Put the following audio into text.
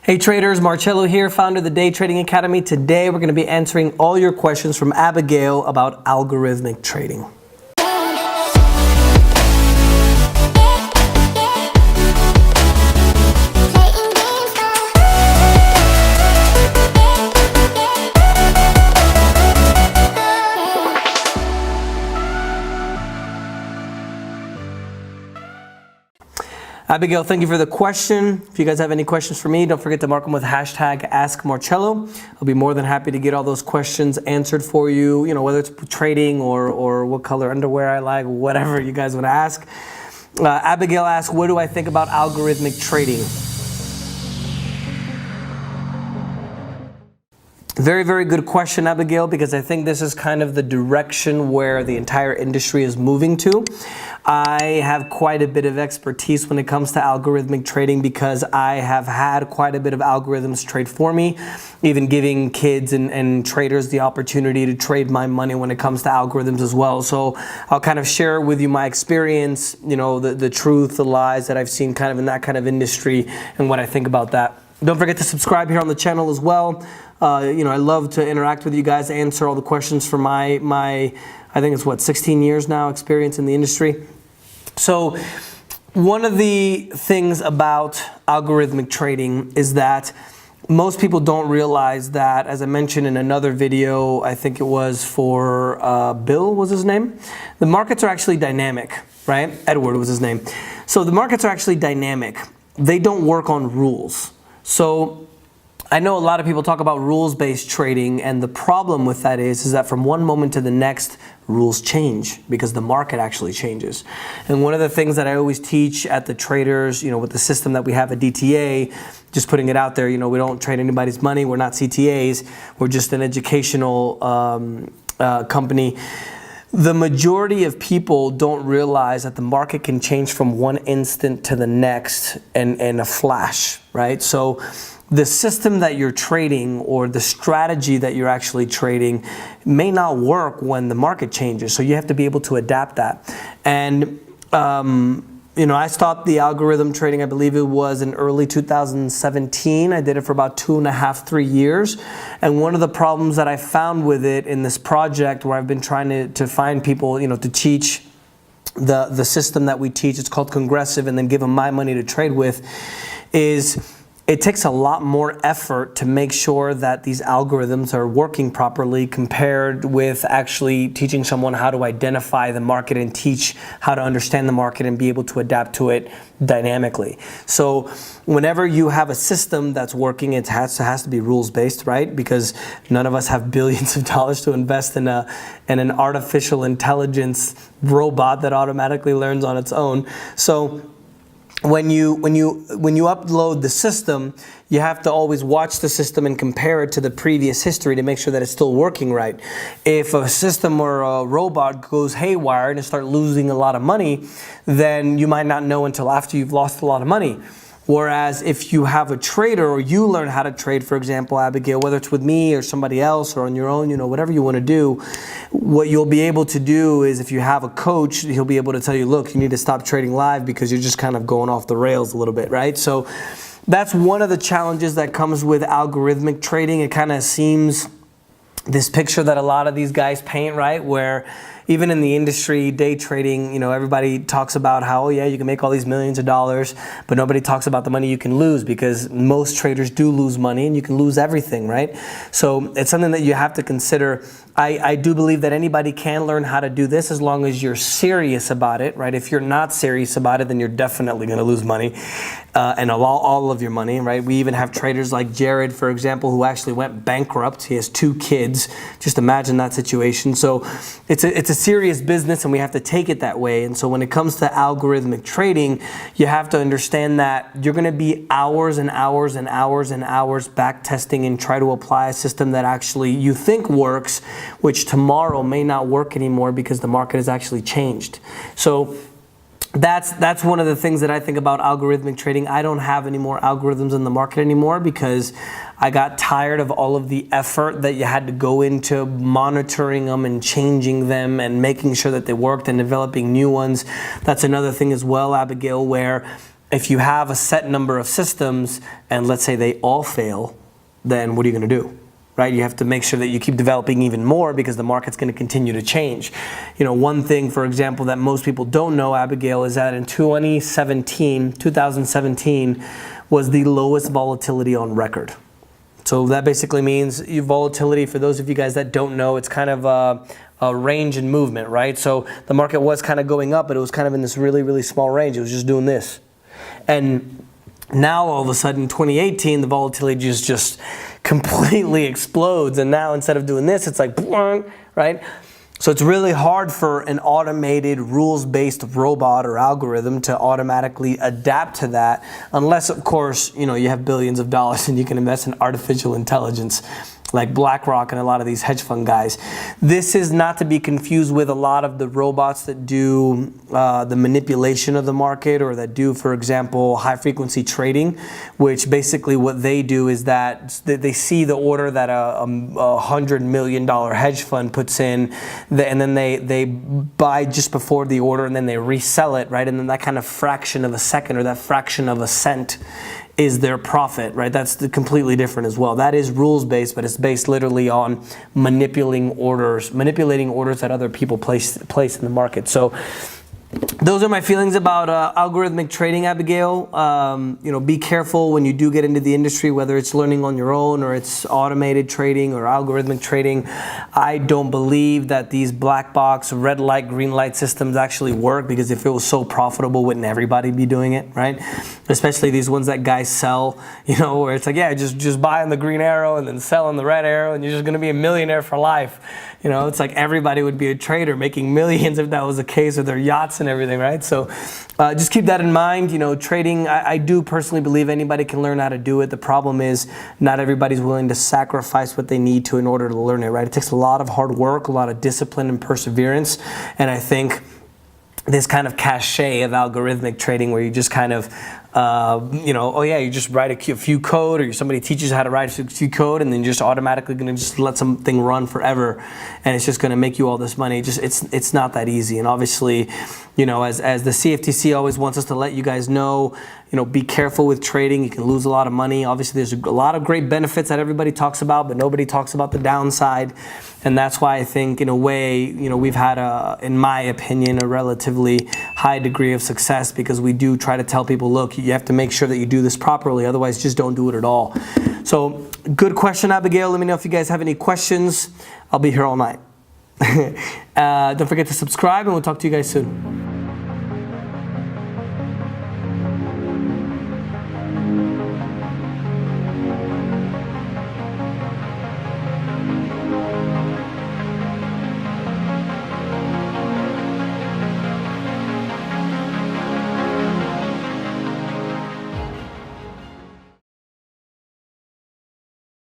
Hey traders, Marcello here, founder of the Day Trading Academy. Today we're going to be answering all your questions from Abigail about algorithmic trading. Abigail, thank you for the question. If you guys have any questions for me, don't forget to mark them with hashtag AskMarcello. I'll be more than happy to get all those questions answered for you, whether it's trading or what color underwear I like, whatever you guys want to ask. Abigail asks, what do I think about algorithmic trading? Very, very good question, Abigail, because I think this is kind of the direction where the entire industry is moving to. I have quite a bit of expertise when it comes to algorithmic trading because I have had quite a bit of algorithms trade for me, even giving kids and traders the opportunity to trade my money when it comes to algorithms as well. So I'll kind of share with you my experience, the truth, the lies that I've seen kind of in that kind of industry and what I think about that. Don't forget to subscribe here on the channel as well. I love to interact with you guys, answer all the questions for my I think it's 16 years now experience in the industry. So one of the things about algorithmic trading is that most people don't realize that, as I mentioned in another video, I think it was for Bill was his name, the markets are actually dynamic, right? Edward was his name. So the markets are actually dynamic. They don't work on rules. So I know a lot of people talk about rules-based trading, and the problem with that is that from one moment to the next, rules change because the market actually changes. And one of the things that I always teach at the traders, with the system that we have at DTA, just putting it out there, we don't trade anybody's money. We're not CTAs. We're just an educational company. The majority of people don't realize that the market can change from one instant to the next in a flash, right? So the system that you're trading or the strategy that you're actually trading may not work when the market changes. So you have to be able to adapt that. And, I stopped the algorithm trading, I believe it was in early 2017. I did it for about 2.5, 3 years. And one of the problems that I found with it in this project where I've been trying to find people, to teach the system that we teach, it's called Congressive, and then give them my money to trade with, is it takes a lot more effort to make sure that these algorithms are working properly compared with actually teaching someone how to identify the market and teach how to understand the market and be able to adapt to it dynamically. So whenever you have a system that's working, it has to be rules-based, right? Because none of us have billions of dollars to invest in an artificial intelligence robot that automatically learns on its own. So when you upload the system, you have to always watch the system and compare it to the previous history to make sure that it's still working right. If a system or a robot goes haywire and start losing a lot of money, then you might not know until after you've lost a lot of money. Whereas if you have a trader or you learn how to trade, for example, Abigail, whether it's with me or somebody else or on your own, whatever you want to do, what you'll be able to do is if you have a coach, he'll be able to tell you, look, you need to stop trading live because you're just kind of going off the rails a little bit, right? So that's one of the challenges that comes with algorithmic trading. It kind of seems this picture that a lot of these guys paint, right? Where even in the industry, day trading, everybody talks about how, oh yeah, you can make all these millions of dollars, but nobody talks about the money you can lose because most traders do lose money and you can lose everything, right? So it's something that you have to consider. I do believe that anybody can learn how to do this as long as you're serious about it, right? If you're not serious about it, then you're definitely going to lose money and all of your money, right? We even have traders like Jared, for example, who actually went bankrupt. He has 2 kids. Just imagine that situation. So it's a serious business and we have to take it that way. And so when it comes to algorithmic trading, you have to understand that you're going to be hours and hours and hours and hours back testing and try to apply a system that actually you think works, which tomorrow may not work anymore because the market has actually changed. So that's one of the things that I think about algorithmic trading. I don't have any more algorithms in the market anymore because I got tired of all of the effort that you had to go into monitoring them and changing them and making sure that they worked and developing new ones. That's another thing as well, Abigail, where if you have a set number of systems and let's say they all fail, then what are you going to do? Right? You have to make sure that you keep developing even more because the market's going to continue to change. You know, one thing, for example, that most people don't know, Abigail, is that in 2017 was the lowest volatility on record. So that basically means volatility, for those of you guys that don't know, it's kind of a range in movement, right? So the market was kind of going up, but it was kind of in this really, really small range. It was just doing this. And now all of a sudden, 2018, the volatility just completely explodes. And now instead of doing this, it's like, right? So it's really hard for an automated rules-based robot or algorithm to automatically adapt to that, unless of course, you know, you have billions of dollars and you can invest in artificial intelligence like BlackRock and a lot of these hedge fund guys. This is not to be confused with a lot of the robots that do the manipulation of the market, or that do, for example, high frequency trading, which basically what they do is that they see the order that a $100 million hedge fund puts in, and then they buy just before the order and then they resell it, right? And then that kind of fraction of a second or that fraction of a cent is their profit, right? That's completely different as well. That is rules-based, but it's based literally on manipulating orders that other people place in the market. So those are my feelings about algorithmic trading, Abigail. You know, be careful when you do get into the industry, whether it's learning on your own or it's automated trading or algorithmic trading. I don't believe that these black box, red light, green light systems actually work, because if it was so profitable, wouldn't everybody be doing it, right? Especially these ones that guys sell, you know, where it's like, yeah, just buy on the green arrow and then sell on the red arrow and you're just going to be a millionaire for life. You know, it's like everybody would be a trader making millions if that was the case, with their yachts and everything, right? So just keep that in mind. You know, trading, I do personally believe anybody can learn how to do it. The problem is not everybody's willing to sacrifice what they need to in order to learn it, right? It takes a lot of hard work, a lot of discipline and perseverance. And I think this kind of cachet of algorithmic trading, where you just kind of, you know, oh yeah, you just write a few code, or somebody teaches you how to write a few code, and then you're just automatically going to just let something run forever, and it's just going to make you all this money. Just it's not that easy. And obviously, you know, as the CFTC always wants us to let you guys know, you know, be careful with trading. You can lose a lot of money. Obviously, there's a lot of great benefits that everybody talks about, but nobody talks about the downside. And that's why I think, in a way, you know, we've had in my opinion, a relatively high degree of success, because we do try to tell people, look, you have to make sure that you do this properly, otherwise just don't do it at all. So good question, Abigail. Let me know if you guys have any questions. I'll be here all night. Don't forget to subscribe, and we'll talk to you guys soon.